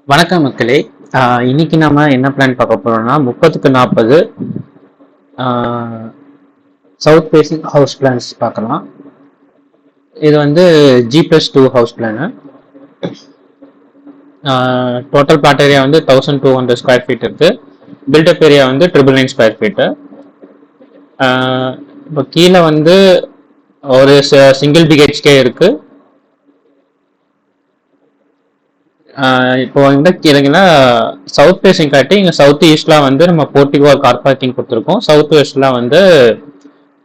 வணக்கம் மக்களே. இன்னைக்கு நாம என்ன பிளான் பார்க்க போறோம்னா 30க்கு 40 சவுத் ஃபேசிங் ஹவுஸ் பிளான்ஸ் பார்க்கலாம். இது வந்து G+2 house plan. Total plot area வந்து 1200 ஸ்கொயர் ஃபீட் இருக்கு. பில்டப் ஏரியா வந்து 999 ஸ்கொயர் ஃபீட்டு. இப்போ கீழே வந்து ஒரு சிங்கிள் பிஹெச்கே இருக்கு. இப்போ வந்து கீழேங்கன்னா சவுத் ஃபேசிங் காட்டி இங்கே சவுத் ஈஸ்ட்ல வந்து நம்ம போர்ட்டிகோ கார் பார்க்கிங் கொடுத்துருக்கோம். சவுத் வெஸ்ட்ல வந்து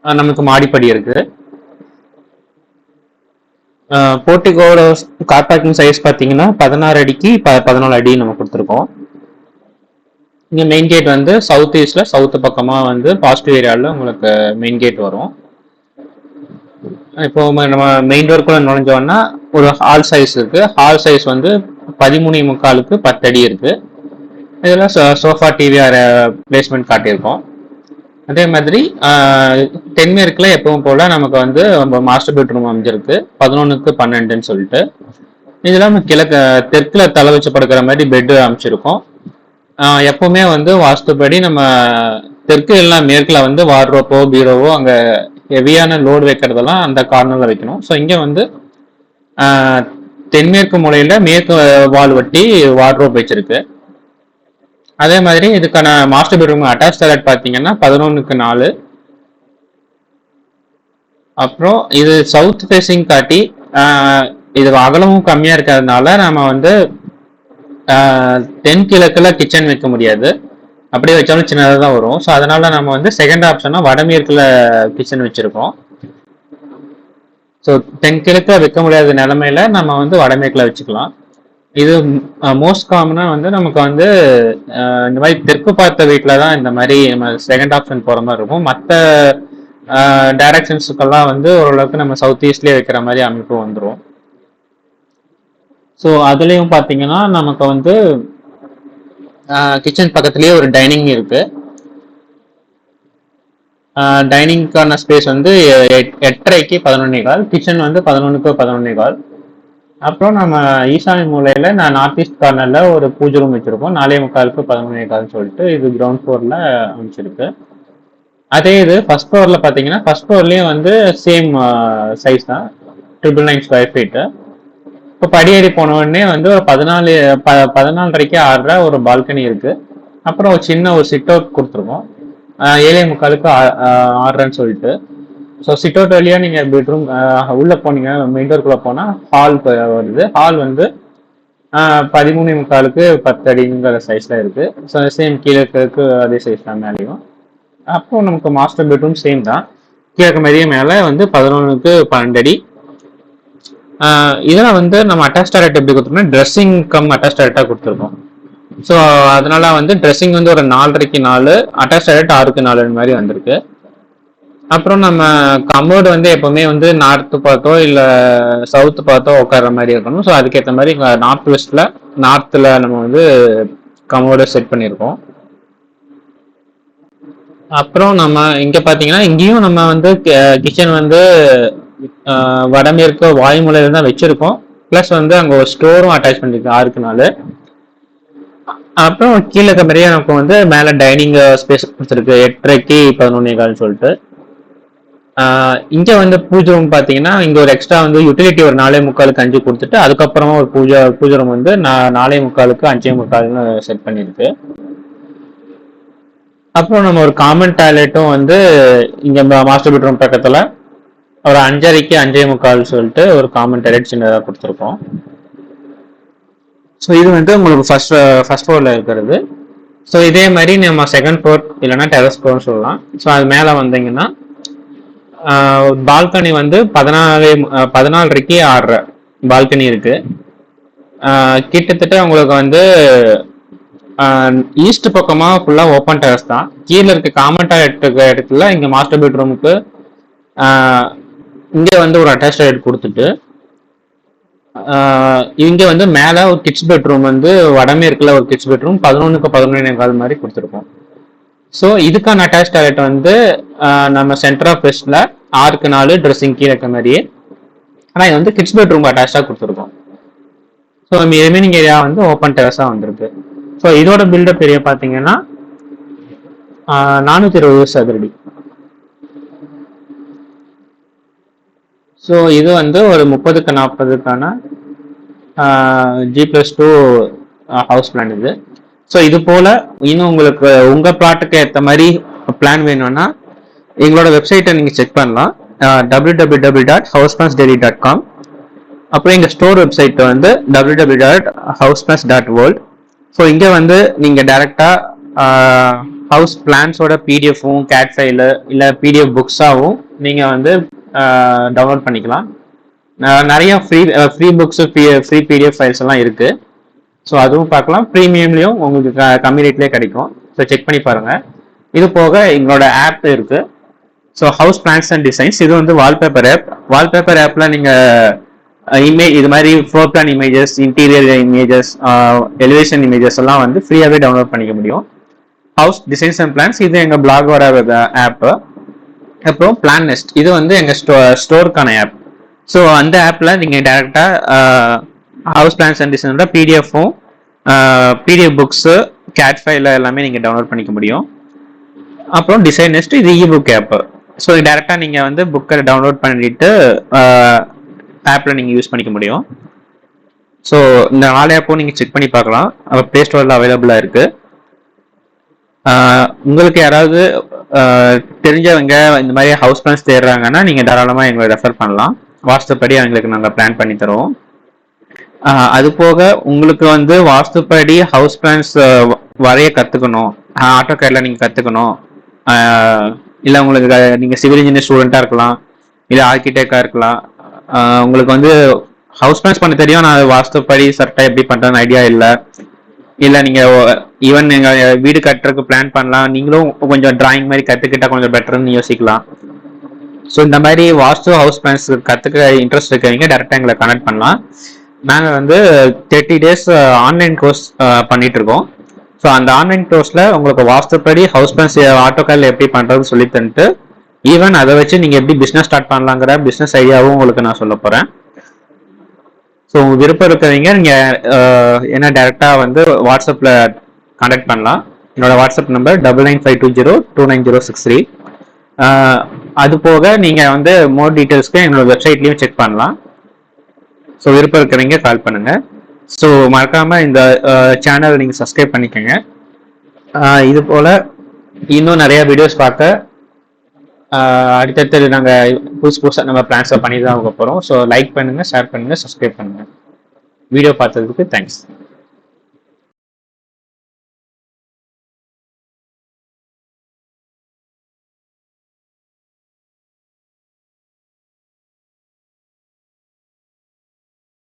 நமக்கு மாடிப்படி இருக்கு. போர்ட்டிகோட கார் பார்க்கிங் சைஸ் பார்த்தீங்கன்னா 16 அடிக்கு 14 அடி நம்ம கொடுத்துருக்கோம். இங்கே மெயின் கேட் வந்து சவுத் ஈஸ்ட்ல சவுத் பக்கமாக வந்து பாசிட்டிவ் ஏரியாவில் உங்களுக்கு மெயின் கேட் வரும். இப்போ நம்ம மெயின் டோருக்குள்ள நுழைஞ்சோம்னா ஒரு ஹால் சைஸ் இருக்கு. ஹால் சைஸ் வந்து 13.25க்கு 10 அடி இருக்கு. இதெல்லாம் சோஃபா டிவிஆர் பிளேஸ்மெண்ட் காட்டியிருக்கோம். அதே மாதிரி தென்மேற்குல எப்பவும் போல நமக்கு வந்து மாஸ்டர் பெட்ரூம் அமைஞ்சிருக்கு 11க்கு 12ன்னு சொல்லிட்டு. இதெல்லாம் கிழக்கு தெற்குல தலை வச்சு படுக்கிற மாதிரி பெட் அமைச்சிருக்கோம். எப்பவுமே வந்து வாஸ்துப்படி நம்ம தெற்கு எல்லாம் மேற்குல வந்து வார்ட்ரோப்போ பீரோவோ அங்க ஹெவியான லோடு வைக்கிறதெல்லாம் அந்த கார்னர்ல வைக்கணும். ஸோ இங்க வந்து தென்மேற்கு மூலையில மேற்கு வால் வட்டி வார்ட்ரோப் வச்சிருக்கு. அதே மாதிரி இதுக்கான மாஸ்டர் பெட்ரூம் அட்டாச் டாய்லெட் பார்த்தீங்கன்னா 11க்கு 4. அப்புறம் இது சவுத் ஃபேசிங் காட்டி இது அகலமும் கம்மியா இருக்கிறதுனால நம்ம வந்து தென்கிழக்குல கிச்சன் வைக்க முடியாது. அப்படியே வச்சாலும் சின்னதாக தான் வரும். ஸோ அதனால நம்ம வந்து செகண்ட் ஆப்ஷனா வடமேற்குல கிச்சன் வச்சிருக்கோம். ஸோ தென்கிழக்க வைக்க முடியாத நிலைமையில நம்ம வந்து வடமேற்குல வச்சுக்கலாம். இது மோஸ்ட் காமனா வந்து நமக்கு வந்து இந்த மாதிரி தெற்கு பார்த்த வீட்டில் தான் இந்த மாதிரி நம்ம செகண்ட் ஆப்ஷன் போகிற மாதிரி இருக்கும். மற்ற டைரக்ஷன்ஸுக்கெல்லாம் வந்து ஓரளவுக்கு நம்ம சவுத் ஈஸ்ட்லேயே வைக்கிற மாதிரி அமைப்பு வந்துடும். ஸோ அதுலேயும் பார்த்தீங்கன்னா நமக்கு வந்து கிச்சன் பக்கத்துலேயே ஒரு டைனிங் இருக்கு. டைனிங்கான ஸ்பேஸ் வந்து 8:30க்கு 11:15. கிச்சன் வந்து 11க்கு 11:15. அப்புறம் நம்ம ஈசானி மூலையில நான் நார்த் ஈஸ்ட் கார்னர்ல ஒரு பூஜை ரூம் வச்சிருக்கோம் 4:45க்கு 11:15 சொல்லிட்டு. இது கிரவுண்ட் ஃப்ளோர்ல அமைச்சிருக்கு. அதே இது ஃபர்ஸ்ட் ஃப்ளோர்ல பாத்தீங்கன்னா ஃபர்ஸ்ட் ஃப்ளோர்லயும் வந்து சேம் சைஸ் தான் 999 ஸ்கொயர் ஃபீட்டு. இப்போ படியேறி போன உடனே வந்து ஒரு 14:30க்கு 6 ஒரு பால்கனி இருக்கு. அப்புறம் ஒரு சின்ன ஒரு சிட் அவுட் கொடுத்துருக்கோம் 7:45க்கு 6 சொல்லிட்டு. ஸோ சிட் அவுட் வழியா நீங்க பெட்ரூம் உள்ள போனீங்க மெயின் டோருக்குள்ள போனா ஹால் வருது. ஹால் வந்து 13:45க்கு 10 அடிங்கிற சைஸ்ல இருக்கு. ஸோ சேம் கீழக்கு அதே சைஸ் தான் மேலேயும். அப்போ நமக்கு மாஸ்டர் பெட்ரூம் சேம் தான். கிழக்கு மதிய மேல வந்து 11க்கு 12 அடி. இதெல்லாம் வந்து நம்ம அட்டாச் டாய்லெட் எப்படி கொடுத்துருக்கோம் ட்ரெஸ்ஸிங் கம் அட்டாச் டாய்லெட்டா கொடுத்துருக்கோம். ஸோ அதனால வந்து ட்ரெஸ்ஸிங் வந்து ஒரு 4:30க்கு 4, அட்டாச் டாய்லெட் 6க்கு 4 மாதிரி வந்திருக்கு. அப்புறம் நம்ம கமோடு வந்து எப்பவுமே வந்து நார்த்து பார்த்தோ இல்லை சவுத்து பார்த்தோ உட்கார்ற மாதிரி இருக்கணும். ஸோ அதுக்கேற்ற மாதிரி நார்த் வெஸ்ட்ல நார்த்தில் நம்ம வந்து கமோடு செட் பண்ணியிருக்கோம். அப்புறம் நம்ம இங்க பாத்தீங்கன்னா இங்கேயும் நம்ம வந்து கிச்சன் வந்து வடமேற்கு வாயுமூலையில தான் வச்சிருக்கோம். பிளஸ் வந்து அங்க ஒரு ஸ்டோரும் அட்டாச் பண்ணிருக்கு 6க்கு 4. அப்புறம் கீழே இருக்க மாதிரியே நமக்கு வந்து மேல டைனிங் ஸ்பேஸ் கொடுத்துருக்கு 8:30க்கு 11:15 சொல்லிட்டு. இங்க வந்து பூஜை ரூம் பாத்தீங்கன்னா இங்க ஒரு எக்ஸ்ட்ரா வந்து யூட்டிலிட்டி ஒரு 4:45க்கு 5 கொடுத்துட்டு அதுக்கப்புறமா ஒரு பூஜை ரூம் வந்து 4:45க்கு 5:45ன்னு செட் பண்ணிருக்கு. அப்புறம் நம்ம ஒரு காமன் டாய்லெட்டும் வந்து இங்க மாஸ்டர் பெட்ரூம் பக்கத்துல ஒரு 5:30க்கு 5:45 சொல்லிட்டு ஒரு காமன் டாய்லெட் சின்னதாக கொடுத்துருக்கோம். ஸோ இது வந்து உங்களுக்கு ஃபர்ஸ்ட் ஃப்ளோர்ல இருக்கிறது. ஸோ இதே மாதிரி நம்ம செகண்ட் ஃப்ளோர் இல்லைன்னா டெரஸ் ஃப்ளோர்னு சொல்லலாம். ஸோ அது மேலே வந்தீங்கன்னா பால்கனி வந்து 14:30க்கு 6 பால்கனி இருக்கு. கிட்டத்தட்ட உங்களுக்கு வந்து ஈஸ்ட் பக்கமா ஃபுல்லா ஓப்பன் டெரஸ் தான். கீழே இருக்க காமன் டாய்லெட் இடத்துல இங்க மாஸ்டர் பெட்ரூமுக்கு இங்க வந்து ஒரு அட்டாச் டாய்லெட் கொடுத்துட்டு இங்க வந்து மேல ஒரு கிட்ஸ் பெட்ரூம் வந்து வடமேற்குல ஒரு கிட்ஸ் பெட்ரூம் 11க்கு 11:15 மாதிரி கொடுத்துருக்கோம். ஸோ இதுக்கான அட்டாச் டாய்லெட் வந்து நம்ம சென்டர் ஆஃப் வெஸ்ட்ல 6க்கு 4 ட்ரெஸ்ஸிங் கீழே இருக்க மாதிரியே. ஆனால் இது வந்து கிட்ஸ் பெட்ரூம் அட்டாச்சா கொடுத்துருக்கோம். ஸோ ரிமைனிங் ஏரியா வந்து ஓப்பன் டெரஸாக வந்திருக்கு. ஸோ இதோட பில்டப் ஏரியா பார்த்தீங்கன்னா 420 சதுரடி. ஸோ இது வந்து ஒரு 30க்கு 40க்கான G+2 ஹவுஸ் பிளான் இது. ஸோ இது போல இன்னும் உங்களுக்கு உங்கள் ப்ளாட்டுக்கு ஏற்ற மாதிரி பிளான் வேணும்னா எங்களோட வெப்சைட்டை நீங்கள் செக் பண்ணலாம், www.houseplansdaily.com. அப்புறம் எங்கள் ஸ்டோர் வெப்சைட் வந்து www.houseplans.world. ஸோ இங்கே வந்து நீங்கள் டைரெக்டாக ஹவுஸ் பிளான்ஸோட பிடிஎஃப்பும் கேட் ஃபைலு இல்லை பிடிஎஃப் புக்ஸாகவும் நீங்கள் வந்து டவுன்லோட் பண்ணிக்கலாம். நிறைய free books free PDF files எல்லாம் இருக்குது. ஸோ அதுவும் பார்க்கலாம். ப்ரீமியம்லேயும் உங்களுக்கு கம்மி ரேட்லேயே கிடைக்கும். ஸோ செக் பண்ணி பாருங்கள். இது போக எங்களோட ஆப் இருக்குது. So house plans and designs, இது வந்து வால்பேப்பர் ஆப். வால்பேப்பர் ஆப்பில் நீங்கள் இது மாதிரி floor plan images, interior images, elevation images எல்லாம் வந்து ஃப்ரீயாகவே டவுன்லோட் பண்ணிக்க முடியும். ஹவுஸ் டிசைன்ஸ் அண்ட் பிளான்ஸ், இது எங்கள் பிளாகோட ஆப்பு. அப்புறம் பிளான் நெஸ்ட், இது வந்து எங்கள் ஸ்டோருக்கான ஆப். ஸோ அந்த ஆப்பில் நீங்கள் டேரெக்டாக ஹவுஸ் பிளான்ஸ் அண்ட் டிசைனோட பிடிஎஃப்பும் பிடிஎஃப் புக்ஸு கேட் ஃபைல எல்லாமே நீங்கள் டவுன்லோட் பண்ணிக்க முடியும். அப்புறம் டிசைன் நெஸ்ட், இது இபுக் ஆப்பு. ஸோ டேரெக்டாக நீங்கள் வந்து புக்கை டவுன்லோட் பண்ணிட்டு ஆப்பில் நீங்கள் யூஸ் பண்ணிக்க முடியும். ஸோ இந்த 4 ஆப்பும் நீங்கள் செக் பண்ணி பார்க்கலாம். ப்ளே ஸ்டோரில் அவைலபிளாக இருக்குது. உங்களுக்கு யாராவது தெரிஞ்சவங்க இந்த மாதிரி ஹவுஸ் பிளான்ஸ் தேடுறாங்கன்னா நீங்கள் தாராளமாக எங்களை ரெஃபர் பண்ணலாம். வாஸ்துப்படி அவங்களுக்கு நாங்கள் பிளான் பண்ணி தருவோம். அது போக உங்களுக்கு வந்து வாஸ்துப்படி ஹவுஸ் பிளான்ஸ் வரைய கற்றுக்கணும், ஆட்டோகேட்ல நீங்கள் கற்றுக்கணும், இல்லை உங்களுக்கு நீங்கள் சிவில் இன்ஜினியர் ஸ்டூடெண்ட்டாக இருக்கலாம், இல்லை ஆர்கிடெக்டாக இருக்கலாம், உங்களுக்கு வந்து ஹவுஸ் பிளான்ஸ் பண்ண தெரியும், நான் வாஸ்துப்படி சட்டை எப்படி பண்ணுறதுன்னு ஐடியா இல்லை நீங்கள் ஈவன் நீங்கள் வீடு கட்டுறதுக்கு பிளான் பண்ணலாம், நீங்களும் கொஞ்சம் டிராயிங் மாதிரி கற்றுக்கிட்டால் கொஞ்சம் பெட்டர்னு யோசிக்கலாம். ஸோ இந்த மாதிரி வாஸ்து ஹவுஸ் பிளான்ஸ் கற்றுக்க இன்ட்ரெஸ்ட் இருக்கிறவங்க டேரெக்டாக எங்களை கனெக்ட் பண்ணலாம். நாங்கள் வந்து 30 days ஆன்லைன் கோர்ஸ் பண்ணிட்டு இருக்கோம். ஸோ அந்த ஆன்லைன் கோர்ஸில் உங்களுக்கு வாஸ்துப்படி ஹவுஸ் பிளான்ஸ் ஆட்டோகேட்ல எப்படி பண்ணுறதுன்னு சொல்லி தந்துட்டு, ஈவன் அதை வச்சு நீங்கள் எப்படி பிஸ்னஸ் ஸ்டார்ட் பண்ணலாங்கிற பிஸ்னஸ் ஐடியாவும் உங்களுக்கு நான் சொல்ல போகிறேன். ஸோ உங்கள் விருப்பம் இருக்கிறவங்க நீங்கள் என்ன டேரெக்டாக வந்து வாட்ஸ்அப்பில் கான்டாக்ட் பண்ணலாம். என்னோட வாட்ஸ்அப் நம்பர் 9952029063. அது போக நீங்கள் வந்து மோர் டீட்டெயில்ஸ்க்கு என்னோட வெப்சைட்லேயும் செக் பண்ணலாம். ஸோ விருப்பம் இருக்கிறவங்க கால் பண்ணுங்கள். ஸோ மறக்காமல் இந்த சேனல் நீங்கள் சப்ஸ்கிரைப் பண்ணிக்கோங்க. இது போல் இன்னும் நிறைய வீடியோஸ் பார்க்க அடுத்தடுத்து நாங்கள் புதுசாக நம்ம பிளான்ஸை பண்ணி தான் போக போகிறோம். ஸோ லைக் பண்ணுங்கள், ஷேர் பண்ணுங்கள், சப்ஸ்கிரைப் பண்ணுங்கள். வீடியோ பார்த்ததுக்கு தேங்க்ஸ்.